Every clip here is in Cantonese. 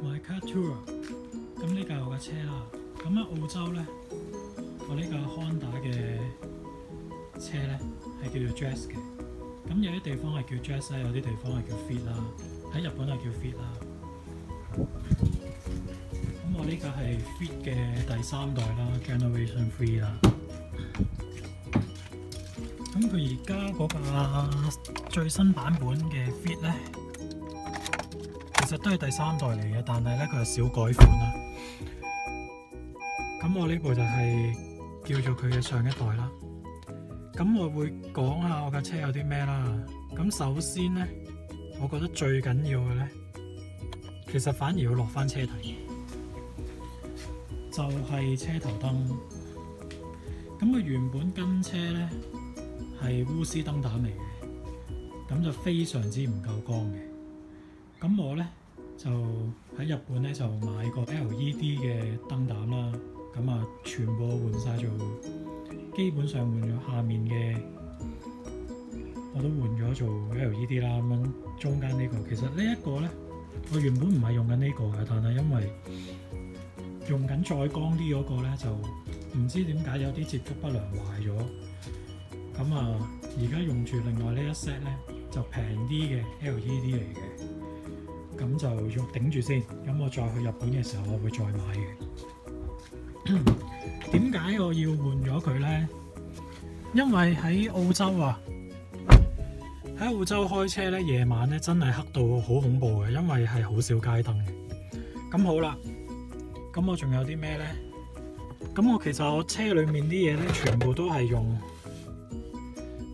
My Car Tour，咁呢架我架車啦。咁喺澳洲咧，我呢架 Honda 嘅車咧係叫做 Jazz 嘅。咁有啲地方係叫 Jazz 啦，有啲地方係叫 Fit 啦。喺日本係叫 Fit 啦。咁我呢架係 Fit 嘅第3代啦 ，Generation 3啦。咁佢而家嗰架最新版本嘅 Fit 咧，其實都係第3代嚟嘅，但係咧佢係小改款啦。咁我呢部就係叫做佢嘅上一代啦。咁我會講下我架車有啲咩啦。咁首先咧，我覺得最緊要嘅咧，其實反而要落翻車底，就係車頭燈。咁佢原本跟車咧係鎢絲燈膽嚟嘅，咁就非常之唔夠光嘅。咁我咧就喺日本咧就買個 LED 嘅燈膽啦，咁啊全部換晒做，基本上換咗下面嘅我都換咗做 LED 啦。咁樣中間呢個，其實呢一個咧我原本唔係用緊呢個嘅，但係因為用緊再光啲嗰個咧就唔知點解有啲接觸不良壞咗，咁啊而家用住另外呢一 set 咧就平啲嘅 LED 嚟嘅，咁就用頂住先。咁我再去日本嘅時候我會再買嘅。點解我要換咗佢咧？因為喺澳洲啊，喺澳洲開車咧夜晚咧真係黑到好恐怖嘅，因為係好少街燈嘅。咁好啦，咁我仲有啲咩咧？咁我其實我車裏面啲嘢咧，全部都係用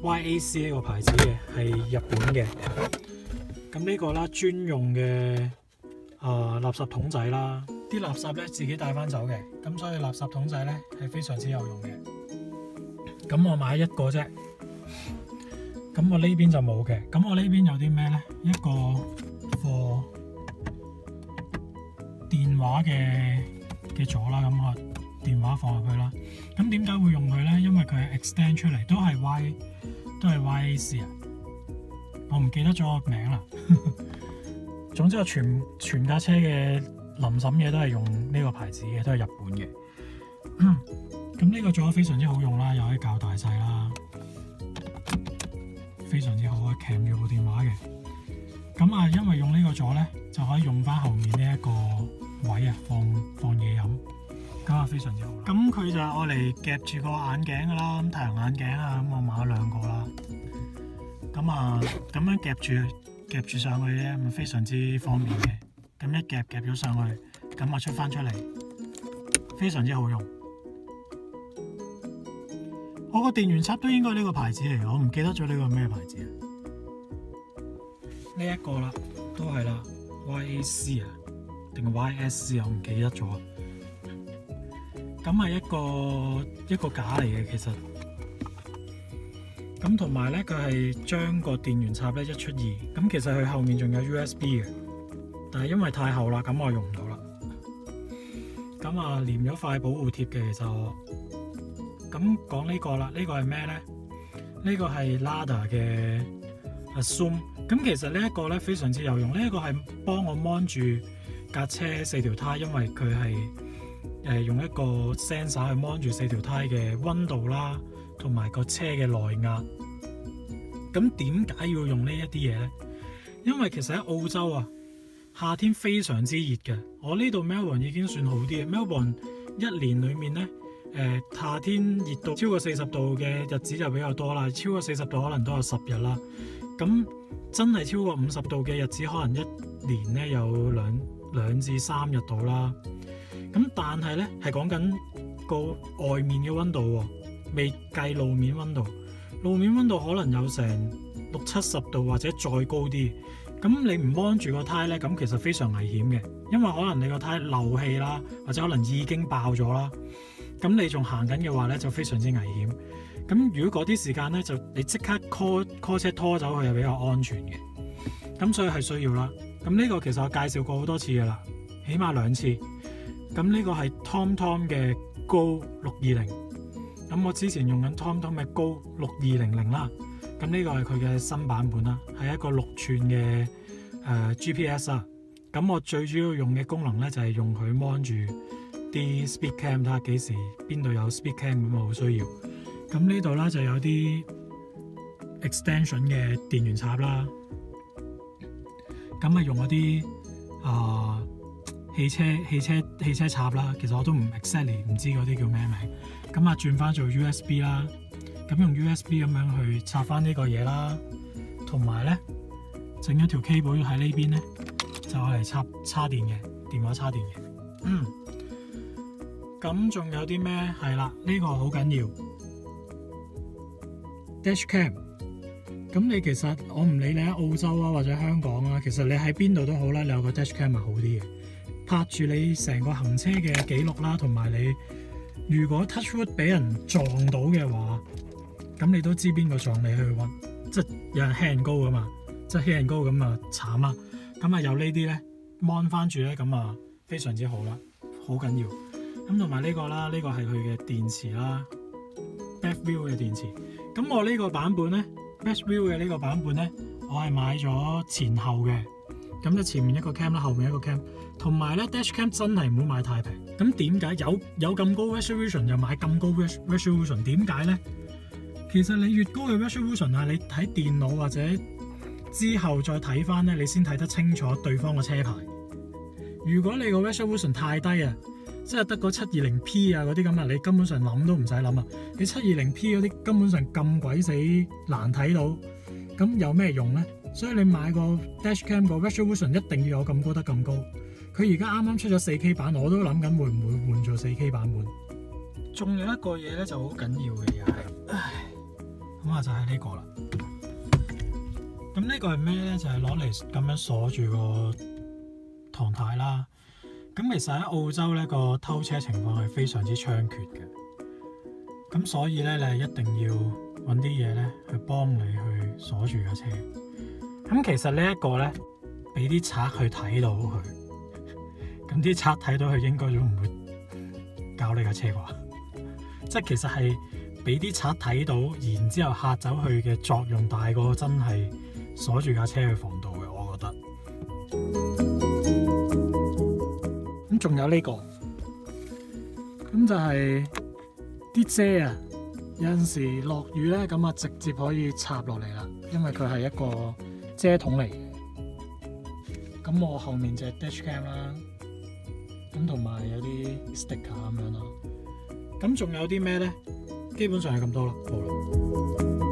YAC 呢個牌子嘅，係日本嘅。咁呢個啦，專用嘅垃圾桶仔啦，啲垃圾咧自己帶翻走嘅，咁所以垃圾桶仔咧係非常之有用嘅。咁我買一個啫，咁我呢邊就冇嘅。咁我呢邊有啲咩咧？一個貨電話嘅座啦，咁我電話放入去啦。咁點解會用佢咧？因為佢係 extend 出嚟，都係 YAC 啊，我唔記得咗個名啦。總之我全架車嘅臨審嘢都係用呢個牌子嘅，都係日本嘅。咁呢個座非常之好用啦，又可以校大細啦，非常之好啊，鉗住部電話嘅。咁啊，因為用呢個座咧，就可以用翻後面呢一個位啊，放嘢飲，咁啊非常之好啦。咁佢就係我嚟夾住個眼鏡噶啦，咁太陽眼鏡啊，咁我買咗2個啦。咁啊，咁樣夾住上去咧，咁非常之方便嘅。咁一夾咗上去，咁啊出翻出嚟，非常之好用。我個電源插都應該係呢個牌子嚟，我唔記得咗呢個咩牌子啊？呢一個啦，都係啦 ，YAC 啊，定 YSC 啊，我唔記得咗。咁係一個架嚟嘅，其實。咁同埋咧，佢係將個電源插咧1出2，咁其實佢後面仲有 USB 嘅，但係因為太厚啦，咁我用唔到啦。咁啊，黏咗塊保護貼嘅，其實我咁講呢個啦，呢個係咩咧？呢個係 Lada 嘅 Zoom。咁其實呢一個咧非常之有用，呢一個係幫我 mon 住架車4條胎，因為佢係用一個 sensor 去 mon 住4條胎嘅溫度啦，同埋個車嘅內壓。咁點解要用呢一啲嘢咧？因為其實喺澳洲啊，夏天非常之熱嘅。我呢度 Melbourne 已經算好啲嘅。Melbourne 一年裏面咧，夏天熱到超過40度嘅日子就比較多啦，超過40度可能都有10日啦。咁真係超過50度嘅日子，可能一年咧有兩至3日到啦。咁但係咧係講緊個外面嘅溫度喎，未計路面溫度。路面溫度可能有成60-70度或者再高啲。咁你唔安住個胎咧，咁其實非常危險嘅，因為可能你個胎漏氣啦，或者可能已經爆咗啦。咁你仲行緊嘅話咧，就非常之危險。咁如果嗰啲時間咧，就你即刻 call 車拖走佢，係比較安全嘅。咁所以係需要啦。咁呢個其實我介紹過好多次嘅啦，起碼2次。咁呢個係 TomTom 嘅 Go 620。咁我之前用緊 TomTom 嘅 Go 6200啦。咁呢個係佢嘅新版本啦，係一個6寸嘅GPS 啊。咁我最主要用嘅功能咧就係用佢 mon 住啲 speed cam， 睇下幾時邊度有 speed cam 咁啊，好需要。咁呢度咧就有啲 extension 嘅電源插啦，咁啊用嗰啲汽車插啦，其實我都唔 exactly 唔知嗰啲叫咩名。咁啊轉翻做 USB 啦，咁用 USB 咁樣去插翻呢個嘢啦，同埋咧整一條 cable 喺呢邊咧，就攞嚟插電嘅電話插電嘅。咁仲有啲咩？係啦，呢個好緊要 Dashcam。咁你其實我唔理你喺澳洲啊或者香港啊，其實你喺邊度都好啦，你有個 Dashcam 係好啲嘅，拍住你成個行車嘅記錄啦，同埋你如果 touch wood 俾人撞到嘅話，咁你都知邊個撞你去揾，即係有人 hit and go 噶嘛，即係 hit and go咁啊慘啦。咁啊有呢啲咧 mon 翻住咧，咁啊非常之好啦，好緊要。咁同埋呢個啦，呢個係佢嘅電池啦 ，Bevville 嘅電池。咁我呢個版本咧 ，Bevville 嘅呢個版本咧，我係買咗前後嘅，咁就前面一個 cam 啦，後面一個 cam， 同埋咧 Dashcam 真係唔好買太平。咁點解有咁高 resolution 又買咁高 resolution？ 點解咧？其實你越高嘅 resolution 啊，你睇電腦或者之後再睇翻咧，你先睇得清楚對方嘅車牌。如果你個 resolution 太低啊，即係得個 720p 啊嗰啲咁啊，你根本上諗都唔使諗啊！你 720p 嗰啲根本上咁鬼死難睇到，咁有咩用咧？所以你買個 Dashcam 個 resolution 一定要有咁高得咁高。佢而家啱啱出咗 4K 版，我都諗緊會唔會換做 4K 版本。仲有一個嘢咧就好緊要嘅嘢係，咁啊就係呢個啦。咁呢個係咩咧？就係攞嚟咁樣鎖住個唐太啦。咁其實喺澳洲咧個偷車情況係非常之猖獗嘅。咁所以咧你係一定要揾啲嘢咧去幫你去鎖住架車。咁其實呢一個咧俾啲賊去睇到佢，咁啲賊睇到佢應該都唔會搞你架車啩。即係其實係俾啲賊睇到，然之後嚇走佢嘅作用大過真係鎖住架車去防盜嘅，我覺得。咁仲有呢個，咁就係啲遮啊，有陣時落雨咧，咁啊直接可以插落嚟啦，因為佢係一個遮筒嚟嘅。咁我後面就係 Dashcam 啦，咁同埋有啲 sticker 咁樣啦。咁仲有啲咩咧？基本上係咁多啦，好啦。